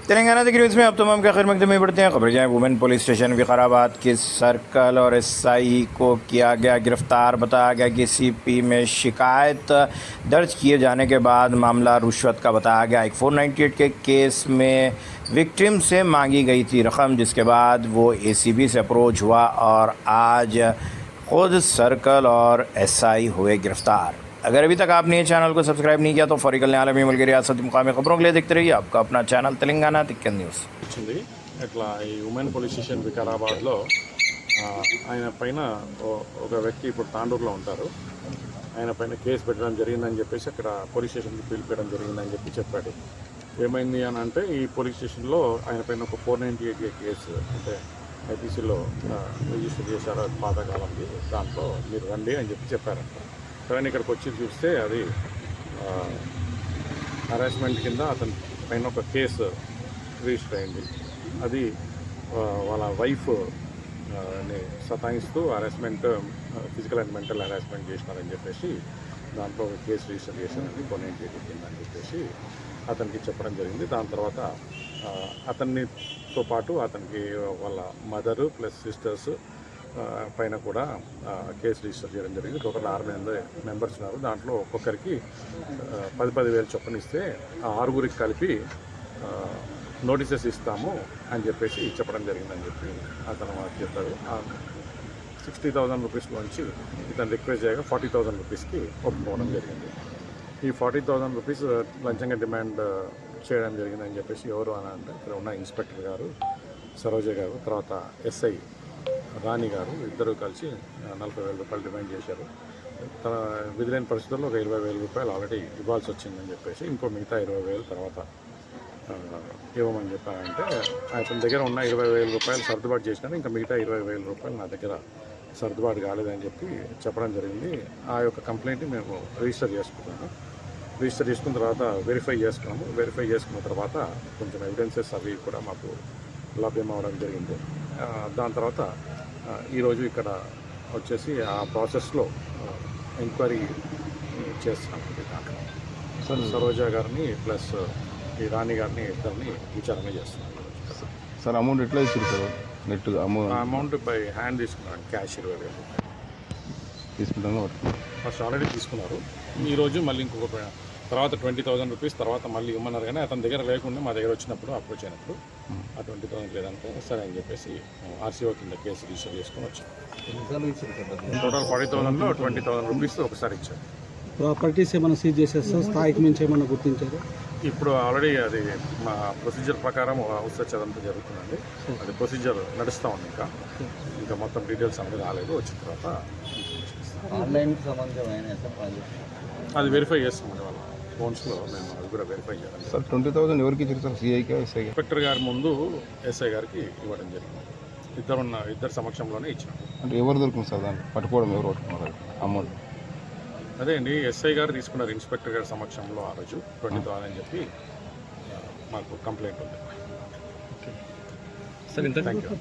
तेलंगाना की न्यूज़ में अब तमाम के आखिर मकदमे बढ़ते हैं। खबर जाए वुमेन पुलिस स्टेशन विकाराबाद के सर्कल और एसआई को किया गया गिरफ्तार। बताया गया कि सीपी में शिकायत दर्ज किए जाने के बाद मामला रुश्वत का बताया गया। एक 498 के केस में विक्टिम से मांगी गई थी रकम, जिसके बाद वो एसीबी से अप्रोच हुआ और आज खुद सर्कल और एसआई हुए गिरफ्तार। अगर अभी तक आपने ये चैनल को सब्सक्राइब नहीं किया तो फौरी कल्याण आलमी मुल्क रियासत मुकामी खबरों के लिए देखते रहिए आपका अपना ఛానల్ తెలంగాణ తిక్కన్ న్యూస్। వచ్చింది ఇట్లా ఈ ఉమెన్ పోలీస్ స్టేషన్ వికారాబాద్లో ఆయన పైన ఒక వ్యక్తి ఇప్పుడు తాండూరులో ఉంటారు. ఆయన పైన కేసు పెట్టడం జరిగిందని చెప్పేసి అక్కడ పోలీస్ స్టేషన్కి పిలిపించడం జరిగిందని చెప్పాడు. ఏమైంది అని అంటే ఈ పోలీస్ స్టేషన్లో ఆయన పైన ఒక 498 కేసు అంటే ఐపీసీలో రిజిస్టర్ చేశారు. అది పాతకాలంది, దాంట్లో మీరు రండి అని చెప్పారంట. కానీ ఇక్కడికి వచ్చి చూస్తే అది హరాస్మెంట్ కింద అతని పైన ఒక కేసు రిజిస్టర్ అయింది. అది వాళ్ళ వైఫ్ సతాయిస్తూ harassment, physical and mental harassment చేసినారని చెప్పేసి దాంట్లో ఒక కేసు రిజిస్టర్ చేశారని కొనేంటి అని చెప్పేసి అతనికి చెప్పడం జరిగింది. దాని తర్వాత అతనితో పాటు అతనికి వాళ్ళ మదరు ప్లస్ సిస్టర్స్ పైన కూడా కేసు రిజిస్టర్ చేయడం జరిగింది. టోటల్ 6 మెంబర్స్ ఉన్నారు. దాంట్లో ఒక్కొక్కరికి 10,000 చొప్పున ఇస్తే ఆ 6గురికి కలిపి నోటీసెస్ ఇస్తాము అని చెప్పేసి చెప్పడం జరిగిందని చెప్పి అతను మాకు చెప్పాడు. 60,000 రూపీస్లోంచి ఇతను రిక్వెస్ట్ చేయగా 40,000 రూపీస్కి ఒప్పుకోవడం జరిగింది. ఈ 40,000 రూపీస్ లంచంగా డిమాండ్ చేయడం జరిగిందని చెప్పేసి ఎవరు అని అంటే ఇక్కడ ఉన్న ఇన్స్పెక్టర్ గారు సరోజ గారు, తర్వాత ఎస్ఐ రాణి గారు ఇద్దరు కలిసి 40,000 రూపాయలు డిమాండ్ చేశారు. తన విధులైన పరిస్థితుల్లో ఒక 20,000 రూపాయలు ఆల్రెడీ ఇవ్వాల్సి వచ్చిందని చెప్పేసి ఇంకో మిగతా 20,000 తర్వాత ఇవ్వమని చెప్పారంటే అతని దగ్గర ఉన్న 20,000 రూపాయలు సర్దుబాటు చేసినారు. ఇంకా మిగతా 20,000 రూపాయలు నా దగ్గర సర్దుబాటు కాలేదని చెప్పడం జరిగింది. ఆ యొక్క కంప్లైంట్ని మేము రిజిస్టర్ చేసుకున్నాము. రిజిస్టర్ చేసుకున్న తర్వాత వెరిఫై చేసుకున్న తర్వాత కొంచెం ఎవిడెన్సెస్ అవి కూడా మాకు లభ్యం అవ్వడం జరిగింది. దాని తర్వాత ఈరోజు ఇక్కడ వచ్చేసి ఆ ప్రాసెస్లో ఎంక్వైరీ చేస్తున్నాం. సరోజ గారిని ప్లస్ ఈ రాణి గారిని ఇద్దరిని విచారణ చేస్తున్నాం. సార్ అమౌంట్ ఎట్లా ఇచ్చారు sir? Net amount by hand తీసుకున్నాను. క్యాష్ 20,000 తీసుకుంటాను. ఫస్ట్ ఆల్రెడీ తీసుకున్నారు. ఈరోజు మళ్ళీ ఇంకొక తర్వాత 20,000 రూపీస్ తర్వాత మళ్ళీ ఇవ్వమన్నారు. కానీ అతని దగ్గర లేకుండా మా దగ్గర వచ్చినప్పుడు అప్రోచ్ అయినప్పుడు ఆ 20,000 లేదంటే సరే అని చెప్పేసి ఆర్సీఓ కింద కేసు రిజిస్టర్ చేసుకుని వచ్చాం. టోటల్ 40,000లో 20,000 రూపీస్ ఒకసారి ఇచ్చారు. ప్రాపర్టీస్ ఏమైనా సీజ్ చేసేస్తారు, స్థాయికి మించి ఏమైనా గుర్తించారు? ఇప్పుడు ఆల్రెడీ అది మా ప్రొసీజర్ ప్రకారం హౌస్ సెర్చ్ అదంతా జరుగుతుందండి. అది ప్రొసీజర్ నడుస్తూ ఉంది. ఇంకా మొత్తం డీటెయిల్స్ అనేది రాలేదు. వచ్చిన తర్వాత అది వెరిఫై చేస్తామండి. వాళ్ళ ఫోన్స్లో మేము అది కూడా వెరిఫై చేయాలి. సార్ 20,000 ఎవరికి ఇచ్చారు సార్? సిఐకి, ఎస్ఐకి? ఇన్స్పెక్టర్ గారి ముందు ఎస్ఐ గారికి ఇవ్వడం జరిగింది. ఇద్దరు సమక్షంలోనే ఇచ్చాం. అంటే ఎవరు దొరికింది సార్? దాన్ని పట్టుకోవడం ఎవరు పట్టుకున్నారు అమౌంట్? అదే అండి, ఎస్ఐ గారు తీసుకున్నారు. ఇన్స్పెక్టర్ గారి సమక్షంలో ఆ రోజు 20,000 అని చెప్పి మాకు కంప్లైంట్ ఉంది. Thank you.